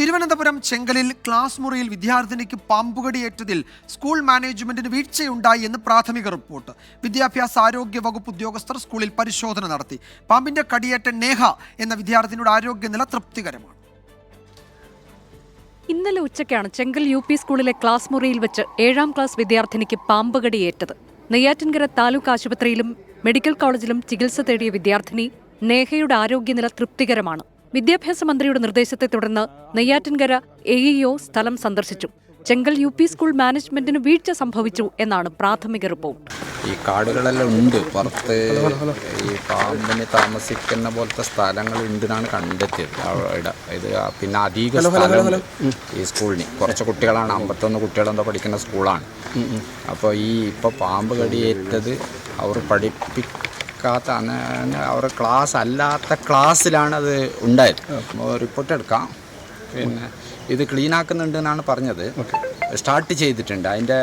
Thiruvananthapuram ചെങ്കലിൽ class മുറിയിൽ വിദ്യാർത്ഥിനിക്ക് പാമ്പുകടിയേറ്റതിൽ school മാനേജ്മെന്റിന് വീഴ്ചയുണ്ടായി എന്ന് പ്രാഥമിക റിപ്പോർട്ട്. വിദ്യാഭ്യാസ ആരോഗ്യ വകുപ്പ് ഉദ്യോഗസ്ഥർ സ്കൂളിൽ പരിശോധന നടത്തി. പാമ്പിന്റെ കടിയേറ്റ നേഹ എന്ന വിദ്യാർത്ഥിനിയുടെ ആരോഗ്യനില തൃപ്തികരമാണ്. ഇന്നലെ ഉച്ചയ്ക്കാണ് ചെങ്കൽ UP സ്കൂളിലെ ക്ലാസ് മുറിയിൽ വെച്ച് 7ാം ക്ലാസ് വിദ്യാർത്ഥിനിക്ക് പാമ്പുകടിയേറ്റത്. നെയ്യാറ്റിൻകര താലൂക്ക് ആശുപത്രിയിലും മെഡിക്കൽ കോളേജിലും ചികിത്സ തേടിയ വിദ്യാർത്ഥിനി നേഹയുടെ ആരോഗ്യനില തൃപ്തികരമാണ്. വിദ്യാഭ്യാസ മന്ത്രിയുടെ നിർദ്ദേശത്തെ തുടർന്ന് നെയ്യാറ്റിൻകര AEO സ്ഥലം സന്ദർശിച്ചു. ചെങ്കൽ UP സ്കൂൾ മാനേജ്മെന്റിന് വീഴ്ച സംഭവിച്ചു എന്നാണ് പ്രാഥമിക റിപ്പോർട്ട്. ഈ കാടുകളെല്ലാം ഉണ്ട്, പുറത്ത് ഈ പാമ്പിന് താമസിക്കുന്ന പോലത്തെ സ്ഥലങ്ങൾ ഉണ്ടെന്നാണ് കണ്ടെത്തിയത്. അവിടെ ഇത് പിന്നെ അധിക സ്ഥലം ഈ സ്കൂളിന് കുറച്ച് കുട്ടികളാണ്, 51 കുട്ടികളെന്തോ പഠിക്കുന്ന സ്കൂളാണ്. അപ്പോൾ ഇപ്പോൾ പാമ്പ് കടിയേറ്റത് അവർ അവർ ക്ലാസ് അല്ലാത്ത ക്ലാസ്സിലാണ് അത് ഉണ്ടായത്. റിപ്പോർട്ട് എടുക്കാം. പിന്നെ ഇത് ക്ലീൻ ആക്കുന്നുണ്ടെന്നാണ് പറഞ്ഞത്. സ്റ്റാർട്ട് ചെയ്തിട്ടുണ്ട്, അതിൻ്റെ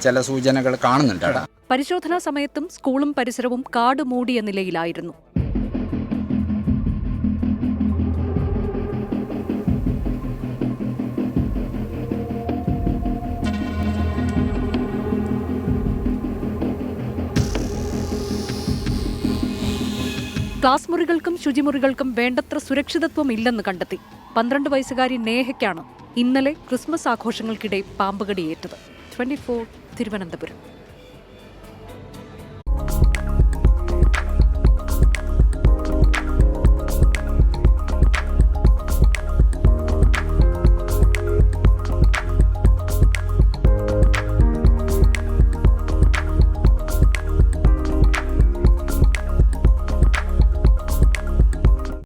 ചില സൂചനകൾ കാണുന്നുണ്ട്. പരിശോധനാ സമയത്തും സ്കൂളും പരിസരവും കാട് മൂടിയ നിലയിലായിരുന്നു. ക്ലാസ് മുറികൾക്കും ശുചിമുറികൾക്കും വേണ്ടത്ര സുരക്ഷിതത്വം ഇല്ലെന്ന് കണ്ടെത്തി. 12 വയസ്സുകാരി നേഹയ്ക്കാണ് ഇന്നലെ ക്രിസ്മസ് ആഘോഷങ്ങൾക്കിടെ പാമ്പുകടിയേറ്റത്. 24 തിരുവനന്തപുരം.